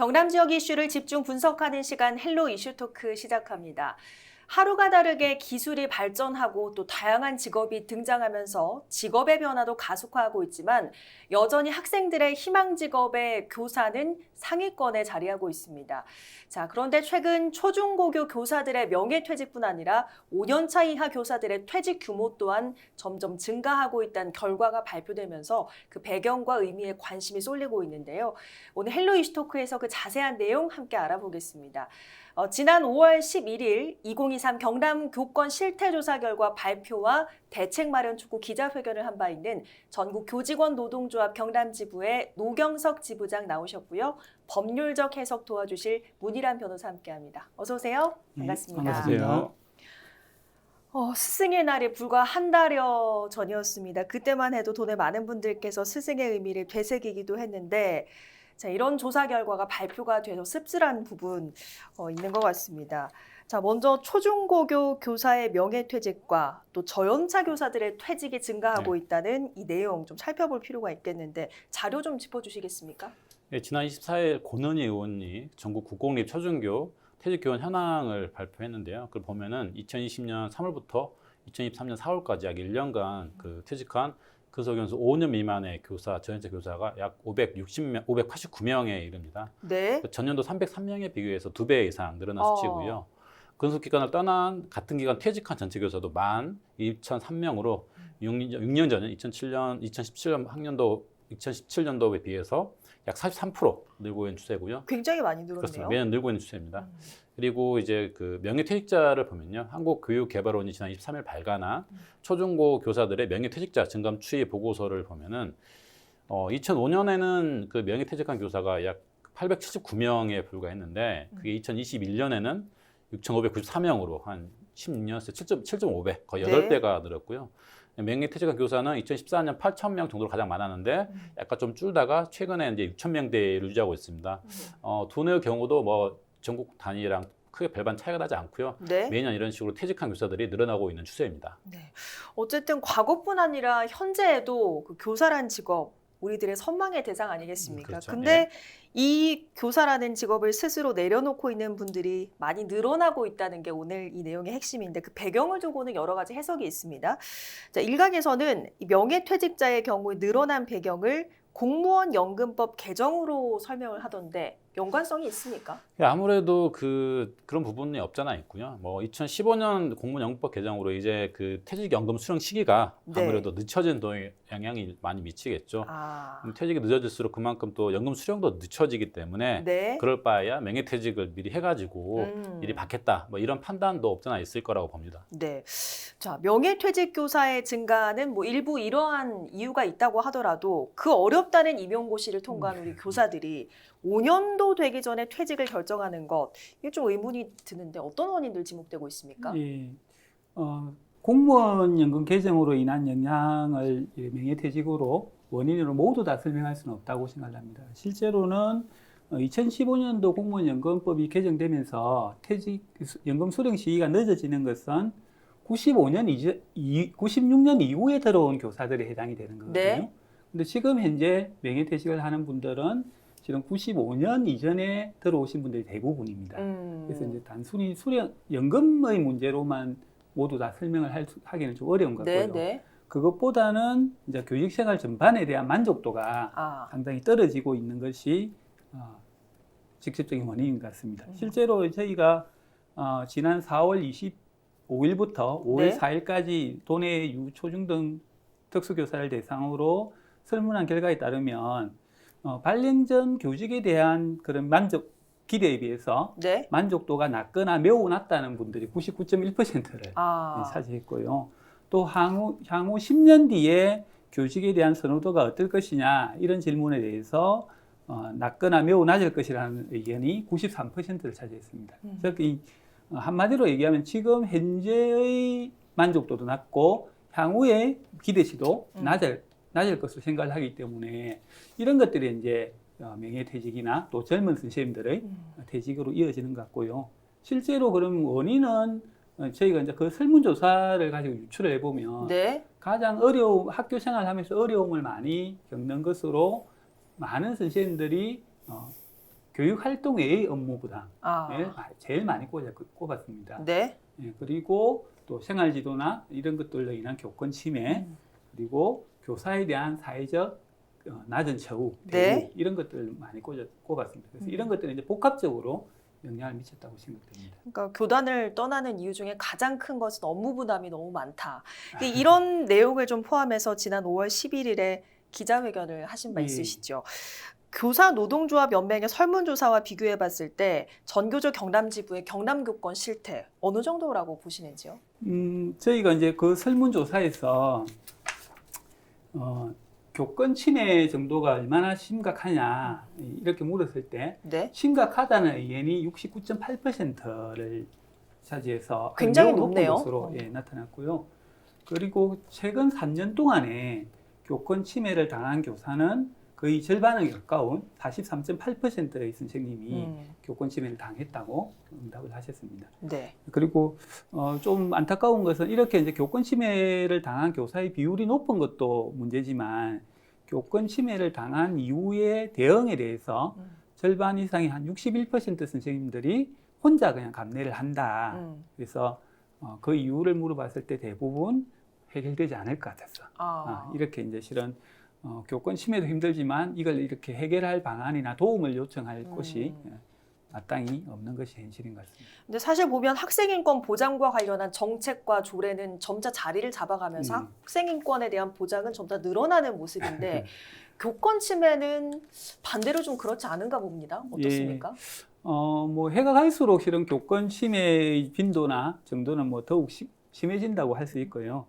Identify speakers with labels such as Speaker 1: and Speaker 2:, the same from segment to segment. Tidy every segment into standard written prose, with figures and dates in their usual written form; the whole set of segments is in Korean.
Speaker 1: 경남 지역 이슈를 집중 분석하는 시간 헬로 이슈 토크 시작합니다. 하루가 다르게 기술이 발전하고 또 다양한 직업이 등장하면서 직업의 변화도 가속화하고 있지만 여전히 학생들의 희망 직업의 교사는 상위권에 자리하고 있습니다. 자, 그런데 최근 초중고교 교사들의 명예퇴직뿐 아니라 5년차 이하 교사들의 퇴직 규모 또한 점점 증가하고 있다는 결과가 발표되면서 그 배경과 의미에 관심이 쏠리고 있는데요. 오늘 헬로 이슈 토크에서 그 자세한 내용 함께 알아보겠습니다. 지난 5월 11일 2023 경남 교권 실태조사 결과 발표와 대책 마련 촉구 기자회견을 한 바 있는 전국 교직원 노동조합 경남지부의 노경석 지부장 나오셨고요. 법률적 해석 도와주실 문희란 변호사 함께합니다. 어서 오세요. 반갑습니다.
Speaker 2: 반갑습니다.
Speaker 1: 스승의 날이 불과 한 달여 전이었습니다. 그때만 해도 돈에 많은 분들께서 스승의 의미를 되새기기도 했는데 자, 이런 조사 결과가 발표가 돼서 씁쓸한 부분 있는 것 같습니다. 자, 먼저 초중고교 교사의 명예퇴직과 또 저연차 교사들의 퇴직이 증가하고 있다는 이 내용 좀 살펴볼 필요가 있겠는데 자료 좀 짚어주시겠습니까?
Speaker 2: 네, 지난 24일 권은희 의원이 전국 국공립 초중교 퇴직교원 현황을 발표했는데요. 그걸 보면은 2020년 3월부터 2023년 4월까지 약 1년간 그 퇴직한 근속연수 5년 미만의 교사, 저연차 교사가 약 589명에 이릅니다.
Speaker 1: 네.
Speaker 2: 전년도 303명에 비교해서 2배 이상 늘어난 수치고요. 근속기간을 떠난 같은 기간 퇴직한 전체 교사도 12,003명으로 6년 전 2017년도에 비해서 약 43% 늘고 있는 추세고요.
Speaker 1: 굉장히 많이 늘었네요.
Speaker 2: 그렇습니다. 매년 늘고 있는 추세입니다. 그리고 이제 그 명예퇴직자를 보면요. 한국교육개발원이 지난 23일 발간한 초중고 교사들의 명예퇴직자 증감 추이 보고서를 보면은 2005년에는 그 명예퇴직한 교사가 약 879명에 불과했는데 그게 2021년에는 6,594명으로 한 16년 새 7.5배, 거의 8배가 늘었고요. 명예퇴직한 교사는 2014년 8,000명 정도로 가장 많았는데 약간 좀 줄다가 최근에 이제 6,000명대를 유지하고 있습니다. 도내의 경우도 뭐 전국 단위랑 크게 별반 차이가 나지 않고요.
Speaker 1: 네.
Speaker 2: 매년 이런 식으로 퇴직한 교사들이 늘어나고 있는 추세입니다.
Speaker 1: 네. 어쨌든 과거뿐 아니라 현재에도 그 교사란 직업 우리들의 선망의 대상 아니겠습니까?
Speaker 2: 그렇죠.
Speaker 1: 근데 이 교사라는 직업을 스스로 내려놓고 있는 분들이 많이 늘어나고 있다는 게 오늘 이 내용의 핵심인데 그 배경을 두고는 여러 가지 해석이 있습니다. 자, 일각에서는 이 명예퇴직자의 경우에 늘어난 배경을 공무원 연금법 개정으로 설명을 하던데 연관성이 있습니까?
Speaker 2: 아무래도 그런 부분이 없잖아 있고요. 뭐 2015년 공무원연금법 개정으로 이제 그 퇴직연금 수령 시기가 아무래도 늦춰진 영향이 많이 미치겠죠. 퇴직이 늦어질수록 그만큼 또 연금 수령도 늦춰지기 때문에 그럴 바에야 명예퇴직을 미리 해가지고 미리 받겠다. 뭐 이런 판단도 없잖아 있을 거라고 봅니다.
Speaker 1: 네. 자, 명예퇴직 교사의 증가는 뭐 일부 이러한 이유가 있다고 하더라도 그 어렵다는 임용고시를 통과한 우리 교사들이 5년도 되기 전에 퇴직을 결정하는 것, 이게 좀 의문이 드는데 어떤 원인들 지목되고 있습니까?
Speaker 3: 예, 공무원 연금 개정으로 인한 영향을 명예퇴직으로 원인으로 모두 다 설명할 수는 없다고 생각합니다. 실제로는 2015년도 공무원 연금법이 개정되면서 퇴직 연금 수령 시기가 늦어지는 것은 96년 이후에 들어온 교사들에 해당이 되는 거거든요. 근데 지금 현재 명예퇴직을 하는 분들은 지금 95년 이전에 들어오신 분들이 대부분입니다. 그래서 이제 단순히 연금의 문제로만 모두 다 설명을 하기는 좀 어려운 것 같고요. 그것보다는 이제 교직생활 전반에 대한 만족도가 상당히 떨어지고 있는 것이 직접적인 원인인 것 같습니다. 실제로 저희가 지난 4월 25일부터 5월 4일까지 도내 유초중등 특수교사를 대상으로 설문한 결과에 따르면 발령 전 교직에 대한 그런 기대에 비해서 만족도가 낮거나 매우 낮다는 분들이 99.1%를 차지했고요. 또 향후 10년 뒤에 교직에 대한 선호도가 어떨 것이냐 이런 질문에 대해서 낮거나 매우 낮을 것이라는 의견이 93%를 차지했습니다. 즉 한마디로 얘기하면 지금 현재의 만족도도 낮고 향후의 기대치도 낮을 것으로 생각을 하기 때문에 이런 것들이 이제 명예퇴직이나 또 젊은 선생님들의 퇴직으로 이어지는 것 같고요. 실제로 그런 원인은 저희가 이제 그 설문조사를 가지고 유출을 해보면 가장 학교 생활하면서 어려움을 많이 겪는 것으로 많은 선생님들이 교육 활동 외의 업무 부담을
Speaker 1: 아,
Speaker 3: 제일 많이 꼽았습니다.
Speaker 1: 네.
Speaker 3: 예, 그리고 또 생활 지도나 이런 것들로 인한 교권 침해, 그리고 교사에 대한 사회적 낮은 처우, 대우
Speaker 1: 네.
Speaker 3: 이런 것들을 많이 꼽았습니다. 그래서 이런 것들은 이제 복합적으로 영향을 미쳤다고 생각됩니다.
Speaker 1: 그러니까 교단을 떠나는 이유 중에 가장 큰 것은 업무 부담이 너무 많다. 근데 이런 내용을 좀 포함해서 지난 5월 11일에 기자회견을 하신 바
Speaker 3: 예.
Speaker 1: 있으시죠. 교사 노동조합 연맹의 설문조사와 비교해 봤을 때 전교조 경남지부의 경남교권 실태 어느 정도라고 보시는지요?
Speaker 3: 저희가 이제 그 설문조사에서 교권 침해 정도가 얼마나 심각하냐 이렇게 물었을 때
Speaker 1: 네.
Speaker 3: 심각하다는 의견이 69.8%를 차지해서
Speaker 1: 굉장히
Speaker 3: 매우 높은
Speaker 1: 높네요.
Speaker 3: 것으로 나타났고요. 그리고 최근 3년 동안에 교권 침해를 당한 교사는 거의 절반에 가까운 43.8%의 선생님이 교권 침해를 당했다고 응답을 하셨습니다.
Speaker 1: 네.
Speaker 3: 그리고 좀 안타까운 것은 이렇게 이제 교권 침해를 당한 교사의 비율이 높은 것도 문제지만 교권 침해를 당한 이후의 대응에 대해서 절반 이상이 한 61% 선생님들이 혼자 그냥 감내를 한다. 그래서 그 이유를 물어봤을 때 대부분 해결되지 않을 것 같았어. 이렇게 이제 실은 교권 침해도 힘들지만 이걸 이렇게 해결할 방안이나 도움을 요청할 곳이 마땅히 없는 것이 현실인 것 같습니다.
Speaker 1: 근데 사실 보면 학생인권 보장과 관련한 정책과 조례는 점차 자리를 잡아가면서 학생인권에 대한 보장은 점차 늘어나는 모습인데 교권 침해는 반대로 좀 그렇지 않은가 봅니다. 어떻습니까?
Speaker 3: 뭐 해가 갈수록 실은 교권 침해의 빈도나 정도는 뭐 더욱 심해진다고 할 수 있고요.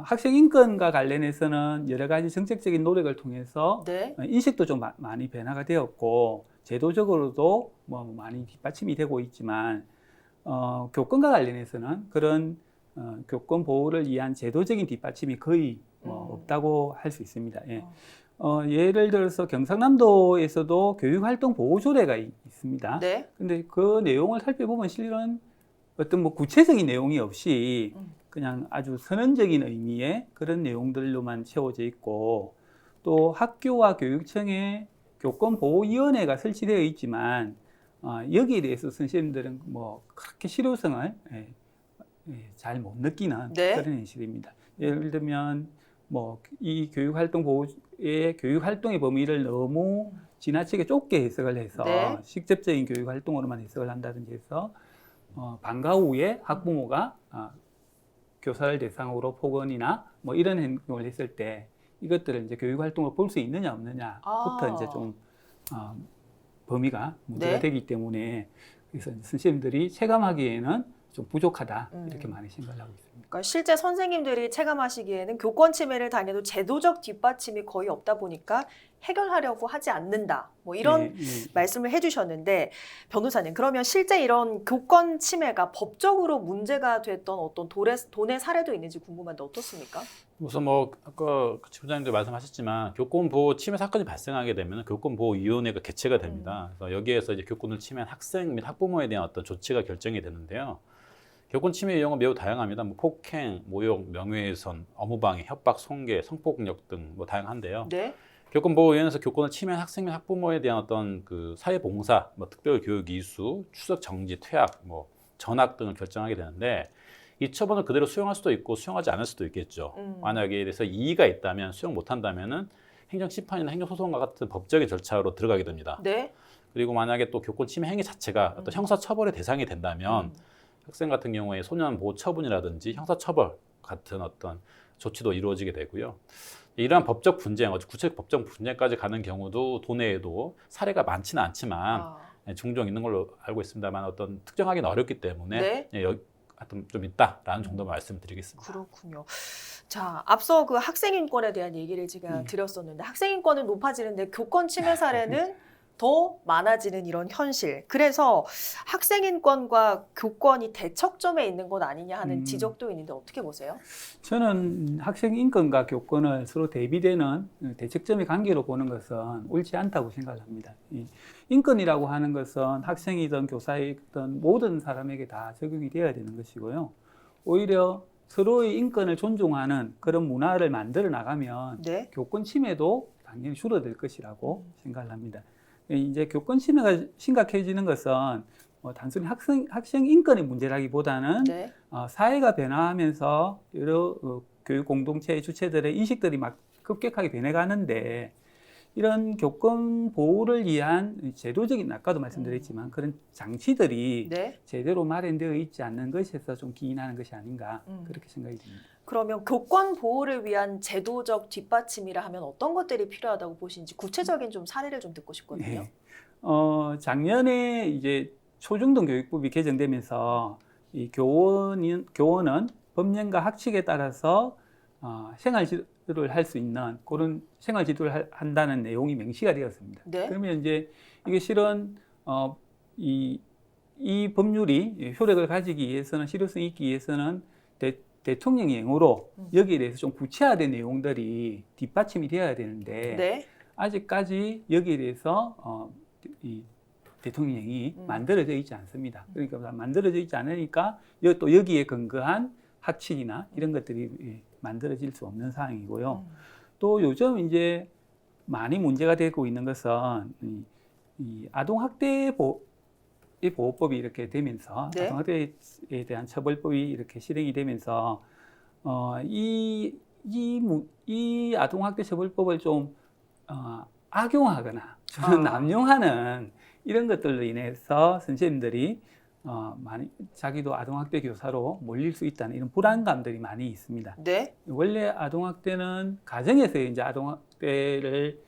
Speaker 3: 학생 인권과 관련해서는 여러 가지 정책적인 노력을 통해서
Speaker 1: 네.
Speaker 3: 인식도 좀 많이 변화가 되었고 제도적으로도 뭐 많이 뒷받침이 되고 있지만 교권과 관련해서는 그런 교권 보호를 위한 제도적인 뒷받침이 거의 없다고 할 수 있습니다. 예. 예를 들어서 경상남도에서도 교육활동 보호조례가 있습니다.
Speaker 1: 네.
Speaker 3: 근데 그 내용을 살펴보면 실은 어떤 뭐 구체적인 내용이 없이 그냥 아주 선언적인 의미의 그런 내용들로만 채워져 있고 또 학교와 교육청에 교권보호위원회가 설치되어 있지만 여기에 대해서 선생님들은 뭐 그렇게 실효성을 잘 못 느끼는
Speaker 1: 네.
Speaker 3: 그런 현실입니다. 예를 들면 뭐 이 교육활동의 범위를 너무 지나치게 좁게 해석을 해서
Speaker 1: 네.
Speaker 3: 직접적인 교육활동으로만 해석을 한다든지 해서 방과 후에 학부모가 교사를 대상으로 폭언이나 뭐 이런 행동을 했을 때 이것들을 이제 교육활동을 볼 수 있느냐 없느냐부터 이제 좀 범위가 문제가
Speaker 1: 네.
Speaker 3: 되기 때문에 그래서 선생님들이 체감하기에는 좀 부족하다 이렇게 많이 생각을 하고 있습니다.
Speaker 1: 그러니까 실제 선생님들이 체감하시기에는 교권 침해를 당해도 제도적 뒷받침이 거의 없다 보니까 해결하려고 하지 않는다. 뭐 이런 말씀을 해주셨는데 변호사님 그러면 실제 이런 교권 침해가 법적으로 문제가 됐던 어떤 도내 사례도 있는지 궁금한데 어떻습니까?
Speaker 2: 우선 뭐 아까 지부장님도 말씀하셨지만 교권 보호 침해 사건이 발생하게 되면 교권 보호 위원회가 개최가 됩니다. 그래서 여기에서 이제 교권을 침해한 학생 및 학부모에 대한 어떤 조치가 결정이 되는데요. 교권 침해 유형은 매우 다양합니다. 뭐 폭행, 모욕, 명예훼손, 업무방해, 협박, 손괴, 성폭력 등 뭐 다양한데요.
Speaker 1: 네.
Speaker 2: 교권보호위원회에서 교권을 침해한 학생 및 학부모에 대한 어떤 그 사회봉사, 뭐 특별교육 이수, 추석 정지, 퇴학, 뭐 전학 등을 결정하게 되는데 이 처분을 그대로 수용할 수도 있고 수용하지 않을 수도 있겠죠. 만약에 이래서 이의가 있다면 수용 못한다면은 행정심판이나 행정소송과 같은 법적인 절차로 들어가게 됩니다.
Speaker 1: 네.
Speaker 2: 그리고 만약에 또 교권 침해 행위 자체가 어떤 형사처벌의 대상이 된다면 학생 같은 경우에 소년 보호 처분이라든지 형사처벌 같은 어떤 조치도 이루어지게 되고요. 이러한 법적 분쟁, 구체적 법적 분쟁까지 가는 경우도 도내에도 사례가 많지는 않지만 종종 있는 걸로 알고 있습니다만 어떤 특정하기는 어렵기 때문에
Speaker 1: 네.
Speaker 2: 하여튼 좀 있다라는 정도 말씀드리겠습니다.
Speaker 1: 그렇군요. 자, 앞서 그 학생인권에 대한 얘기를 제가 드렸었는데 학생인권은 높아지는데 교권 침해 사례는 더 많아지는 이런 현실. 그래서 학생인권과 교권이 대척점에 있는 것 아니냐 하는 지적도 있는데 어떻게 보세요?
Speaker 3: 저는 학생 인권과 교권을 서로 대비되는 대척점의 관계로 보는 것은 옳지 않다고 생각합니다. 인권이라고 하는 것은 학생이든 교사이든 모든 사람에게 다 적용이 되어야 되는 것이고요. 오히려 서로의 인권을 존중하는 그런 문화를 만들어 나가면
Speaker 1: 네.
Speaker 3: 교권 침해도 당연히 줄어들 것이라고 생각을 합니다. 이제 교권 침해가 심각해지는 것은 단순히 학생 인권의 문제라기보다는
Speaker 1: 네.
Speaker 3: 사회가 변화하면서 여러 교육 공동체의 주체들의 인식들이 막 급격하게 변해가는데 이런 교권 보호를 위한 제도적인 아까도 말씀드렸지만 그런 장치들이
Speaker 1: 네.
Speaker 3: 제대로 마련되어 있지 않는 것에서 좀 기인하는 것이 아닌가 그렇게 생각이 듭니다.
Speaker 1: 그러면 교권 보호를 위한 제도적 뒷받침이라 하면 어떤 것들이 필요하다고 보시는지 구체적인 좀 사례를 좀 듣고 싶거든요.
Speaker 3: 네. 작년에 이제 초중등 교육법이 개정되면서 이 교원은 법령과 학칙에 따라서 생활 지도를 할 수 있는 그런 생활 지도를 한다는 내용이 명시가 되었습니다.
Speaker 1: 네.
Speaker 3: 그러면 이제 이게 실은 이 법률이 효력을 가지기 위해서는 실효성이 있기 위해서는 대통령령으로 여기에 대해서 좀 구체화된 내용들이 뒷받침이 되어야 되는데
Speaker 1: 네.
Speaker 3: 아직까지 여기에 대해서 이 대통령령이 만들어져 있지 않습니다. 그러니까 만들어져 있지 않으니까 또 여기에 근거한 학칙이나 이런 것들이 만들어질 수 없는 상황이고요. 또 요즘 이제 많이 문제가 되고 있는 것은 이 아동학대 보호법이 이렇게 되면서
Speaker 1: 네.
Speaker 3: 아동학대에 대한 처벌법이 이렇게 실행이 되면서 이 아동학대 처벌법을 좀 악용하거나 남용하는 이런 것들로 인해서 선생님들이 많이 자기도 아동학대 교사로 몰릴 수 있다는 이런 불안감들이 많이 있습니다.
Speaker 1: 네.
Speaker 3: 원래 아동학대는 가정에서 이제 아동학대를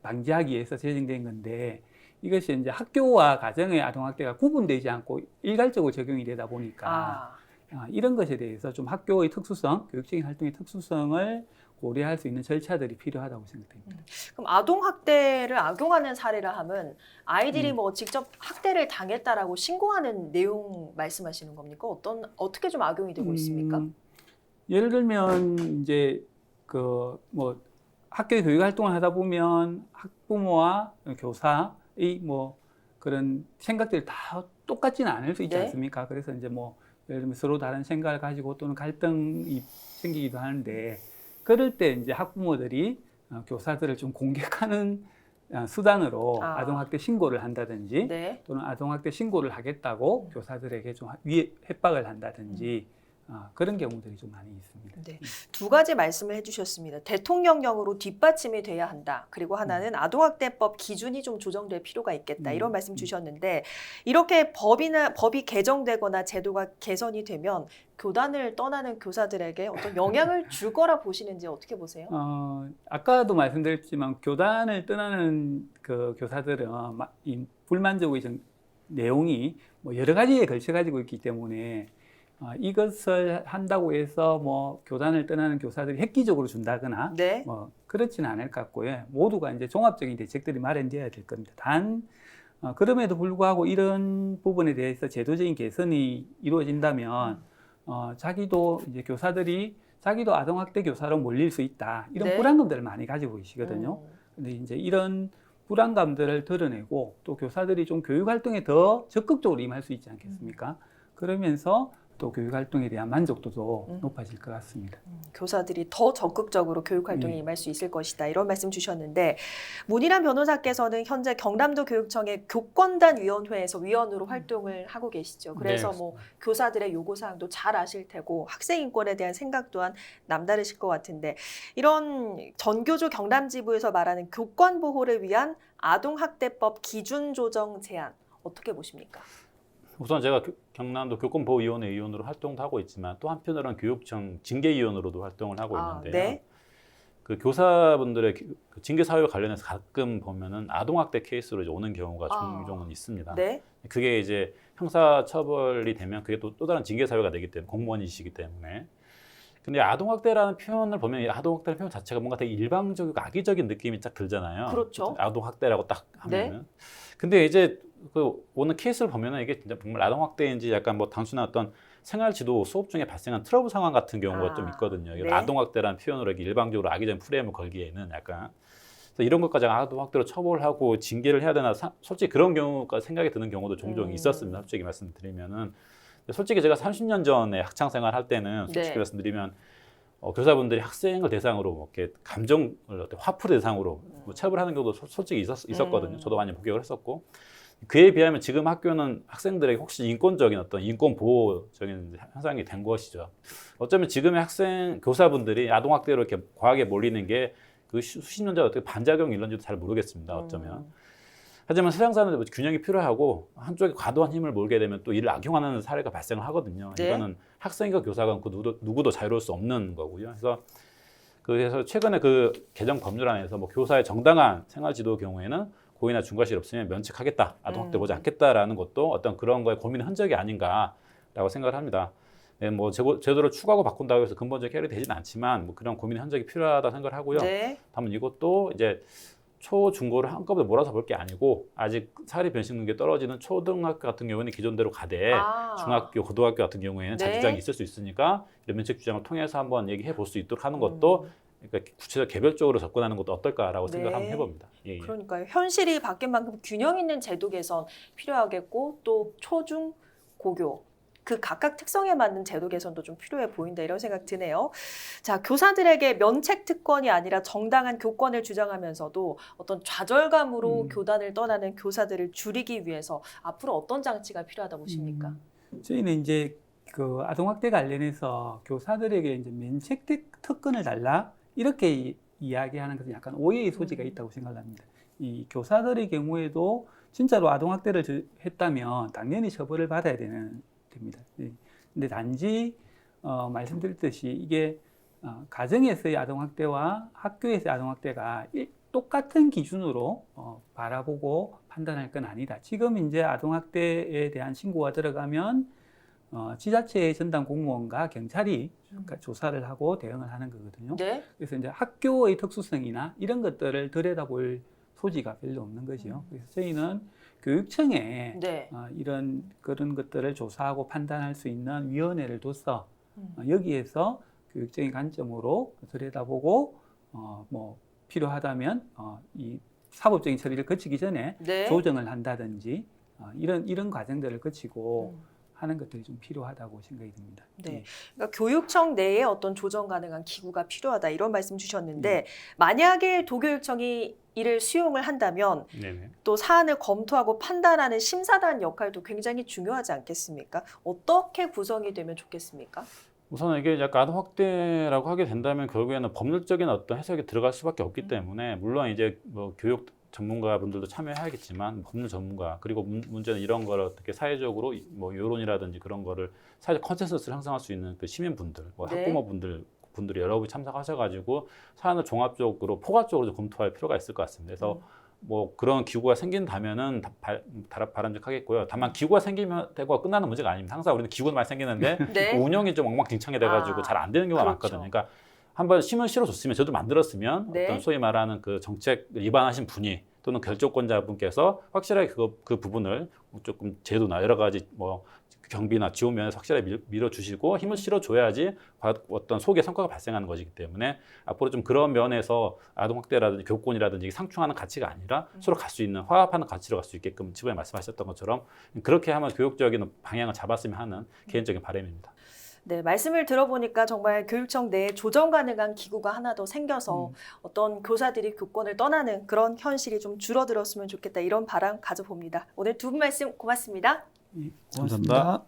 Speaker 3: 방지하기 위해서 제정된 건데 이것이 이제 학교와 가정의 아동학대가 구분되지 않고 일괄적으로 적용이 되다 보니까 이런 것에 대해서 좀 학교의 특수성, 교육적인 활동의 특수성을 고려할 수 있는 절차들이 필요하다고 생각됩니다.
Speaker 1: 그럼 아동학대를 악용하는 사례라 하면 아이들이 뭐 직접 학대를 당했다라고 신고하는 내용 말씀하시는 겁니까? 어떻게 좀 악용이 되고 있습니까?
Speaker 3: 예를 들면 이제 뭐 학교 교육 활동을 하다 보면 학부모와 교사의 뭐 그런 생각들이 다 똑같지는 않을 수 있지
Speaker 1: 네.
Speaker 3: 않습니까? 그래서 이제 뭐 예를 들면 서로 다른 생각을 가지고 또는 갈등이 생기기도 하는데 그럴 때 이제 학부모들이 교사들을 좀 공격하는 수단으로 아동학대 신고를 한다든지
Speaker 1: 네.
Speaker 3: 또는 아동학대 신고를 하겠다고 교사들에게 좀 협박을 한다든지 그런 경우들이 좀 많이 있습니다.
Speaker 1: 네. 두 가지 말씀을 해주셨습니다. 대통령령으로 뒷받침이 돼야 한다. 그리고 하나는 아동학대법 기준이 좀 조정될 필요가 있겠다. 이런 말씀 주셨는데 이렇게 법이 개정되거나 제도가 개선이 되면 교단을 떠나는 교사들에게 어떤 영향을 줄 거라 보시는지 어떻게 보세요?
Speaker 3: 아까도 말씀드렸지만 교단을 떠나는 그 교사들은 이 불만족의 내용이 뭐 여러 가지에 걸쳐 가지고 있기 때문에 이것을 한다고 해서 뭐 교단을 떠나는 교사들이 획기적으로 준다거나
Speaker 1: 네.
Speaker 3: 뭐 그렇지는 않을 것 같고요. 모두가 이제 종합적인 대책들이 마련되어야 될 겁니다. 그럼에도 불구하고 이런 부분에 대해서 제도적인 개선이 이루어진다면 자기도 이제 교사들이 자기도 아동학대 교사로 몰릴 수 있다 이런
Speaker 1: 네.
Speaker 3: 불안감들을 많이 가지고 계시거든요. 근데 이제 이런 불안감들을 드러내고 또 교사들이 좀 교육 활동에 더 적극적으로 임할 수 있지 않겠습니까? 그러면서 또 교육 활동에 대한 만족도도 높아질 것 같습니다.
Speaker 1: 교사들이 더 적극적으로 교육 활동에 임할 수 있을 것이다. 이런 말씀 주셨는데 문희란 변호사께서는 현재 경남도 교육청의 교권단 위원회에서 위원으로 활동을 하고 계시죠. 그래서
Speaker 2: 네,
Speaker 1: 뭐 교사들의 요구 사항도 잘 아실 테고 학생 인권에 대한 생각 또한 남다르실 것 같은데 이런 전교조 경남지부에서 말하는 교권 보호를 위한 아동학대법 기준 조정 제안 어떻게 보십니까?
Speaker 2: 우선 제가 경남도 교권보호위원회 위원으로 활동도 하고 있지만 또 한편으로는 교육청 징계위원으로도 활동을 하고 있는데요.
Speaker 1: 네.
Speaker 2: 그 교사분들의 징계 사유와 관련해서 가끔 보면은 아동학대 케이스로 이제 오는 경우가 종종은 있습니다.
Speaker 1: 네.
Speaker 2: 그게 이제 형사처벌이 되면 그게 또 다른 징계 사유가 되기 때문에 공무원이시기 때문에. 근데 아동학대라는 표현을 보면 이 아동학대라는 표현 자체가 뭔가 되게 일방적이고 악의적인 느낌이 딱 들잖아요.
Speaker 1: 그렇죠.
Speaker 2: 아동학대라고 딱 하면은.
Speaker 1: 네.
Speaker 2: 근데 이제 그 오는 케이스를 보면은 이게 진짜 정말 아동학대인지 약간 뭐 단순한 어떤 생활지도 수업 중에 발생한 트러블 상황 같은 경우가 좀 있거든요.
Speaker 1: 네.
Speaker 2: 아동학대라는 표현으로 이렇게 일방적으로 악의적인 프레임을 걸기에는 약간 그래서 이런 것까지 아동학대로 처벌하고 징계를 해야 되나 솔직히 그런 경우가 생각이 드는 경우도 종종 있었습니다. 솔직히 말씀드리면은 솔직히 제가 30년 전에 학창생활 할 때는 솔직히
Speaker 1: 네.
Speaker 2: 말씀드리면 교사분들이 학생을 대상으로 뭐 이렇게 감정을 어떤 화풀이 대상으로 뭐 처벌하는 경우도 솔직히 있었거든요. 저도 많이 목격을 했었고 그에 비하면 지금 학교는 학생들에게 혹시 인권적인 어떤 인권 보호적인 현상이 된 것이죠. 어쩌면 지금의 학생 교사분들이 아동학대로 이렇게 과하게 몰리는 게 그 수십 년 전에 어떻게 반작용이 일어난지도 잘 모르겠습니다. 어쩌면. 하지만 세상 사는 균형이 필요하고 한쪽에 과도한 힘을 몰게 되면 또 이를 악용하는 사례가 발생을 하거든요.
Speaker 1: 네.
Speaker 2: 이거는 학생과 교사가 그 누구도 자유로울 수 없는 거고요. 그래서 최근에 그 개정 법률안에서 뭐 교사의 정당한 생활지도 경우에는 고의나 중과실이 없으면 면책하겠다, 아동학대 보지 않겠다라는 것도 어떤 그런 거에 고민의 흔적이 아닌가라고 생각을 합니다. 네, 뭐 제도를 추가하고 바꾼다고 해서 근본적 해결이 되지는 않지만 뭐 그런 고민의 흔적이 필요하다고 생각을 하고요.
Speaker 1: 네.
Speaker 2: 다만 이것도 이제 초, 중고를 한꺼번에 몰아서 볼 게 아니고 아직 사회 변식 능력이 떨어지는 초등학교 같은 경우는 기존대로 가되 중학교, 고등학교 같은 경우에는
Speaker 1: 네.
Speaker 2: 자주장이 있을 수 있으니까 이런 면책 주장을 통해서 한번 얘기해 볼 수 있도록 하는 것도 그러니까 구체적 개별적으로 접근하는 것도 어떨까라고
Speaker 1: 네.
Speaker 2: 생각을 한번 해봅니다. 예, 예.
Speaker 1: 그러니까요. 현실이 바뀐 만큼 균형 있는 제도 개선 필요하겠고 또 초중 고교 그 각각 특성에 맞는 제도 개선도 좀 필요해 보인다 이런 생각 드네요. 자, 교사들에게 면책 특권이 아니라 정당한 교권을 주장하면서도 어떤 좌절감으로 교단을 떠나는 교사들을 줄이기 위해서 앞으로 어떤 장치가 필요하다 보십니까?
Speaker 3: 저희는 이제 그 아동학대 관련해서 교사들에게 이제 면책 특권을 달라 이렇게 이야기하는 것은 약간 오해의 소지가 있다고 생각합니다. 이 교사들의 경우에도 진짜로 아동학대를 했다면 당연히 처벌을 받아야 됩니다. 근데 단지 말씀드렸듯이 이게 가정에서의 아동학대와 학교에서의 아동학대가 똑같은 기준으로 바라보고 판단할 건 아니다. 지금 이제 아동학대에 대한 신고가 들어가면 지자체의 전담 공무원과 경찰이 조사를 하고 대응을 하는 거거든요.
Speaker 1: 네.
Speaker 3: 그래서 이제 학교의 특수성이나 이런 것들을 들여다볼 소지가 별로 없는 거죠. 그래서 저희는 교육청에
Speaker 1: 네.
Speaker 3: 그런 것들을 조사하고 판단할 수 있는 위원회를 둬서 여기에서 교육적인 관점으로 들여다보고 뭐 필요하다면 이 사법적인 처리를 거치기 전에
Speaker 1: 네.
Speaker 3: 조정을 한다든지 이런 과정들을 거치고 하는 것들이 좀 필요하다고 생각이 듭니다.
Speaker 1: 네. 그러니까 교육청 내에 어떤 조정 가능한 기구가 필요하다 이런 말씀 주셨는데 만약에 도교육청이 이를 수용을 한다면
Speaker 2: 네네.
Speaker 1: 또 사안을 검토하고 판단하는 심사단 역할도 굉장히 중요하지 않겠습니까? 어떻게 구성이 되면 좋겠습니까?
Speaker 2: 우선 이게 약간 아동학대라고 하게 된다면 결국에는 법률적인 어떤 해석이 들어갈 수밖에 없기 때문에 물론 이제 뭐 교육 전문가분들도 참여해야겠지만 법률 전문가 그리고 문제는 이런 걸 어떻게 사회적으로 뭐 여론이라든지 그런 거를 사회적 컨센서스를 형성할 수 있는 그 시민분들, 뭐
Speaker 1: 네.
Speaker 2: 학부모분들이 여러분이 참석하셔가지고 사안을 종합적으로 포괄적으로 좀 검토할 필요가 있을 것 같습니다. 그래서 뭐 그런 기구가 생긴다면은 바람직하겠고요. 다만 기구가 생기면 되고 끝나는 문제가 아닙니다. 항상 우리는 기구는 많이 생기는데
Speaker 1: 네.
Speaker 2: 운영이 좀 엉망진창이 돼가지고 잘 안 되는 경우가
Speaker 1: 그렇죠.
Speaker 2: 많거든요. 그러니까 한번 심을 실어줬으면 저도 만들었으면
Speaker 1: 네.
Speaker 2: 어떤 소위 말하는 그 정책 위반하신 분이 또는 결정권자분께서 확실하게 그 부분을 조금 제도나 여러 가지 뭐 경비나 지원 면에서 확실하게 밀어주시고 힘을 실어줘야지 어떤 소기의 성과가 발생하는 것이기 때문에 앞으로 좀 그런 면에서 아동학대라든지 교권이라든지 상충하는 가치가 아니라 서로 갈 수 있는 화합하는 가치로 갈 수 있게끔 지금에 말씀하셨던 것처럼 그렇게 하면 교육적인 방향을 잡았으면 하는 개인적인 바람입니다.
Speaker 1: 네, 말씀을 들어보니까 정말 교육청 내에 조정 가능한 기구가 하나 더 생겨서 어떤 교사들이 교권을 떠나는 그런 현실이 좀 줄어들었으면 좋겠다 이런 바람 가져봅니다. 오늘 두 분 말씀 고맙습니다.
Speaker 3: 고맙습니다.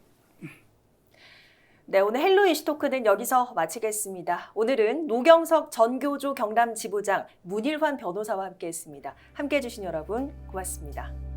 Speaker 1: 네, 오늘 헬로 이슈토크는 여기서 마치겠습니다. 오늘은 노경석 전교조 경남 지부장 문일환 변호사와 함께했습니다. 함께해 주신 여러분 고맙습니다.